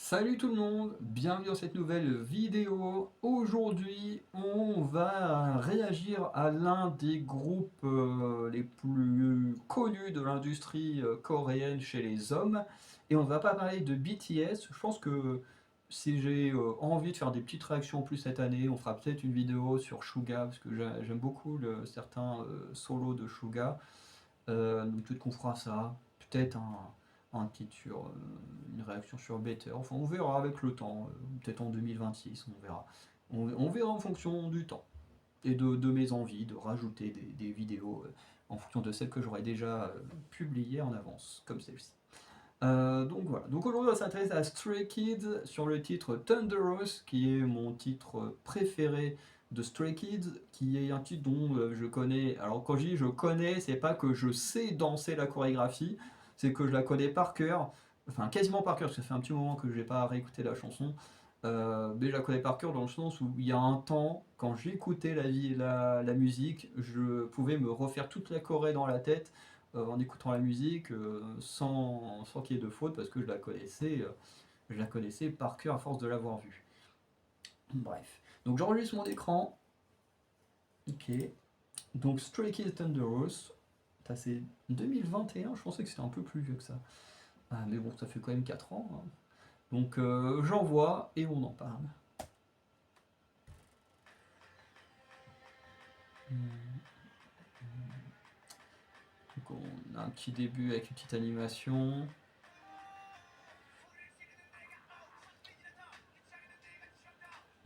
Salut tout le monde, bienvenue dans cette nouvelle vidéo. Aujourd'hui, on va réagir à l'un des groupes les plus connus de l'industrie coréenne chez les hommes. Et on ne va pas parler de BTS. Je pense que si j'ai envie de faire des petites réactions en plus cette année, on fera peut-être une vidéo sur Suga, parce que j'aime beaucoup certains solos de Suga. Donc peut-être qu'on fera ça, peut-être un titre sur une réaction sur Better, enfin on verra avec le temps, peut-être en 2026, on verra. On verra en fonction du temps et de mes envies de rajouter des vidéos en fonction de celles que j'aurais déjà publiées en avance, comme celle-ci. Donc voilà, donc aujourd'hui on s'intéresse à Stray Kids sur le titre Thunderous, qui est mon titre préféré de Stray Kids, qui est un titre dont je connais, alors quand je dis je connais, c'est pas que je sais danser la chorégraphie, c'est que je la connais par cœur, enfin quasiment par cœur, parce que ça fait un petit moment que je n'ai pas réécouté la chanson, mais je la connais par cœur dans le sens où il y a un temps, quand j'écoutais la musique, je pouvais me refaire toute la choré dans la tête, en écoutant la musique sans qu'il y ait de faute parce que je la connaissais par cœur à force de l'avoir vue. Bref. Donc j'enregistre mon écran. Ok. Donc Stray Kids Thunderous. C'est 2021, je pensais que c'était un peu plus vieux que ça. Ah, mais bon, ça fait quand même 4 ans, hein. Donc j'envoie et on en parle. Donc on a un petit début avec une petite animation.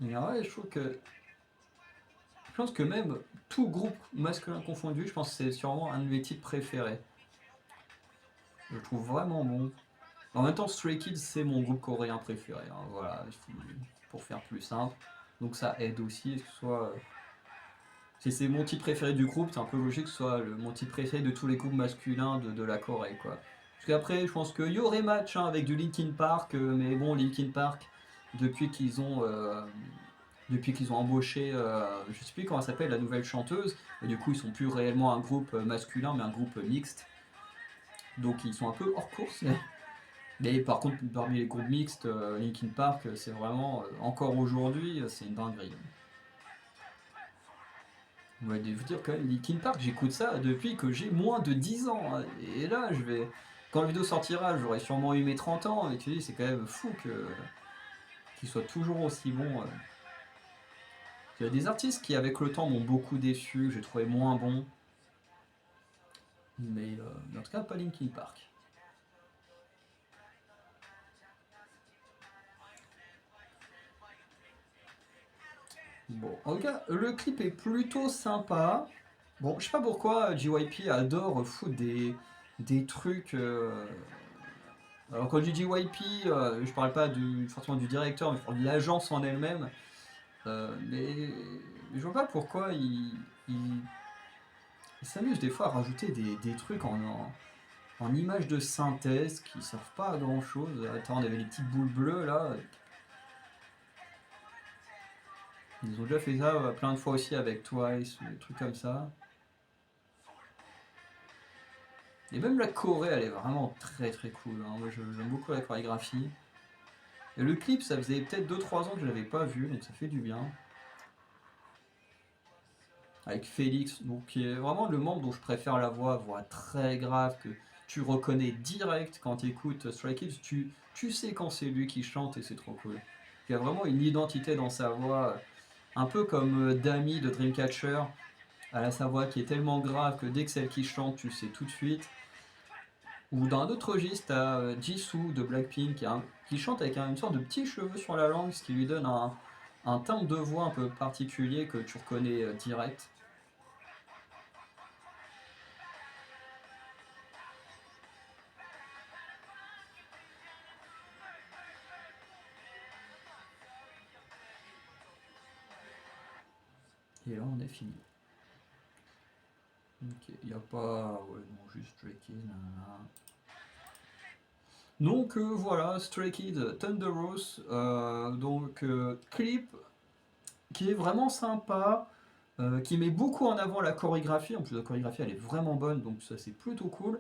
Et ouais, je pense que même tout groupe masculin confondu, je pense que c'est sûrement un de mes titres préférés. Je le trouve vraiment bon. En même temps, Stray Kids, c'est mon groupe coréen préféré, hein, voilà, pour faire plus simple. Donc ça aide aussi, que ce soit. Si c'est mon titre préféré du groupe, c'est un peu logique que ce soit mon titre préféré de tous les groupes masculins de la Corée, quoi. Parce qu'après, je pense qu'il y aurait match hein, avec du Linkin Park, mais bon, Linkin Park, depuis qu'ils ont, euh, depuis qu'ils ont embauché, je sais plus comment elle s'appelle, la nouvelle chanteuse, et du coup, ils sont plus réellement un groupe masculin, mais un groupe mixte. Donc ils sont un peu hors course. Mais par contre, parmi les groupes mixtes, Linkin Park, c'est vraiment, encore aujourd'hui, c'est une dinguerie. Ouais, de vous dire quand même, Linkin Park, j'écoute ça depuis que j'ai moins de 10 ans, hein. Et là, quand la vidéo sortira, j'aurai sûrement eu mes 30 ans. Et tu dis, c'est quand même fou qu'il soit toujours aussi bon. Il y a des artistes qui, avec le temps, m'ont beaucoup déçu, que j'ai trouvé moins bons. Mais en tout cas, pas Linkin Park. Bon, en tout cas, le clip est plutôt sympa. Bon, je sais pas pourquoi JYP adore foutre des trucs. Alors, quand je dis JYP, je parle pas forcément du directeur, mais je parle de l'agence en elle-même. Mais je vois pas pourquoi ils s'amusent des fois à rajouter des trucs en images de synthèse qui servent pas à grand chose. Attends, on avait les petites boules bleues là. Ils ont déjà fait ça plein de fois aussi avec Twice ou des trucs comme ça. Et même la Corée, elle est vraiment très très cool, hein. Moi j'aime beaucoup la chorégraphie. Et le clip, ça faisait peut-être 2-3 ans que je l'avais pas vu, donc ça fait du bien. Avec Félix, donc qui est vraiment le membre dont je préfère la voix très grave, que tu reconnais direct quand tu écoutes Stray Kids, tu sais quand c'est lui qui chante et c'est trop cool. Il y a vraiment une identité dans sa voix, un peu comme Dami de Dreamcatcher. Elle a sa voix qui est tellement grave que dès que c'est elle qui chante, tu sais tout de suite. Ou dans un autre registre, t'as Jisoo de Blackpink qui chante avec une sorte de petits cheveux sur la langue, ce qui lui donne un timbre de voix un peu particulier que tu reconnais direct. Et là, on est fini. Ok, il n'y a pas. Ouais, non, juste Stray Kids. Nanana. Donc voilà, Stray Kids Thunderous. Donc clip qui est vraiment sympa, qui met beaucoup en avant la chorégraphie. En plus, la chorégraphie elle est vraiment bonne, donc ça c'est plutôt cool.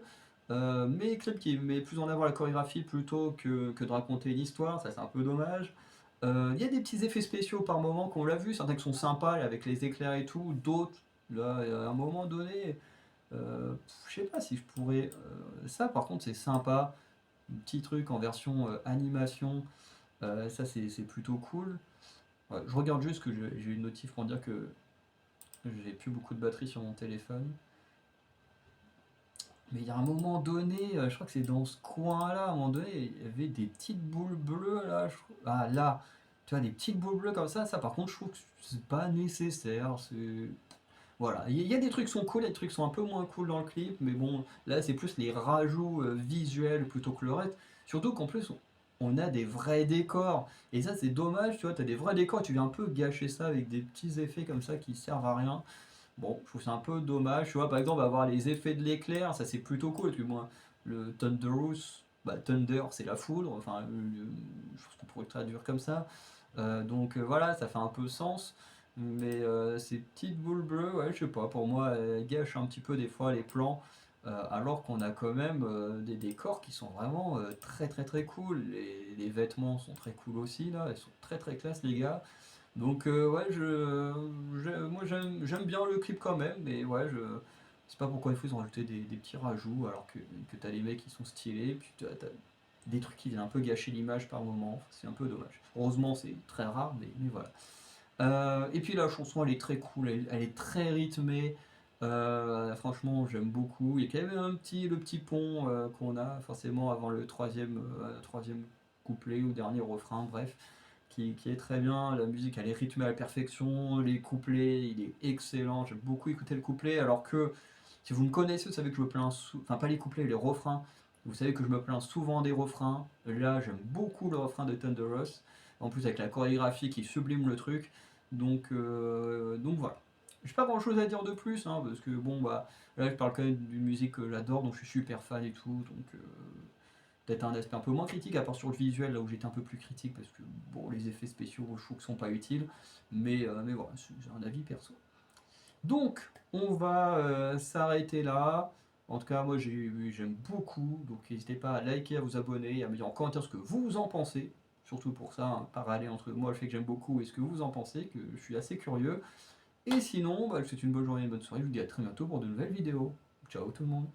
mais clip qui met plus en avant la chorégraphie plutôt que de raconter l'histoire, ça c'est un peu dommage. Il y a des petits effets spéciaux par moment qu'on l'a vu, certains qui sont sympas là, avec les éclairs et tout, d'autres, là, à un moment donné, je sais pas si je pourrais... ça par contre c'est sympa, un petit truc en version animation, ça c'est plutôt cool. Ouais, je regarde juste que j'ai une notif pour dire que j'ai plus beaucoup de batterie sur mon téléphone. Mais il y a un moment donné, je crois que c'est dans ce coin-là, à un moment donné, il y avait des petites boules bleues là. Ah là, tu vois, des petites boules bleues comme ça par contre, je trouve que c'est pas nécessaire. Voilà, il y a des trucs qui sont cool, des trucs qui sont un peu moins cool dans le clip, mais bon, là c'est plus les rajouts visuels plutôt que le reste. Surtout qu'en plus, on a des vrais décors. Et ça, c'est dommage, tu vois, t'as des vrais décors, tu viens un peu gâcher ça avec des petits effets comme ça qui servent à rien. Bon, je trouve ça un peu dommage. Tu vois, par exemple, avoir les effets de l'éclair, ça c'est plutôt cool. Tu vois, le Thunderous, bah, Thunder, c'est la foudre. Enfin, je pense qu'on pourrait le traduire comme ça. Donc voilà, ça fait un peu sens. Mais ces petites boules bleues, ouais, je sais pas, pour moi, elles gâchent un petit peu des fois les plans. Alors qu'on a quand même des décors qui sont vraiment très très très cool. Les vêtements sont très cool aussi, là. Ils sont très très classe, les gars. Donc ouais, moi j'aime bien le clip quand même, mais ouais, je sais pas pourquoi il faut ils ont rajouté des petits rajouts alors que t'as les mecs qui sont stylés, puis t'as des trucs qui viennent un peu gâcher l'image par moment, c'est un peu dommage. Heureusement c'est très rare, mais voilà. Et puis la chanson elle est très cool, elle est très rythmée, franchement j'aime beaucoup. Il y a quand même le petit pont qu'on a forcément avant le troisième couplet ou dernier refrain, bref qui est très bien. La musique, elle est rythmée à la perfection. Les couplets, il est excellent. J'aime beaucoup écouter le couplet. Alors que si vous me connaissez, vous savez que je me plains, enfin pas les couplets, les refrains. Vous savez que je me plains souvent des refrains. Là, j'aime beaucoup le refrain de Thunderous. En plus, avec la chorégraphie qui sublime le truc. Donc voilà. J'ai pas grand chose à dire de plus, hein, parce que bon, bah là, je parle quand même d'une musique que j'adore, donc je suis super fan et tout. Donc peut-être un aspect un peu moins critique, à part sur le visuel, là où j'étais un peu plus critique, parce que bon, les effets spéciaux, je trouve qu'ils sont pas utiles, mais voilà, c'est un avis perso. Donc, on va s'arrêter là. En tout cas, moi j'aime beaucoup, donc n'hésitez pas à liker, à vous abonner, et à me dire en commentaire ce que vous en pensez. Surtout pour ça, un parallèle entre moi, le fait que j'aime beaucoup, et ce que vous en pensez, que je suis assez curieux. Et sinon, bah, je vous souhaite une bonne journée, une bonne soirée, je vous dis à très bientôt pour de nouvelles vidéos. Ciao tout le monde.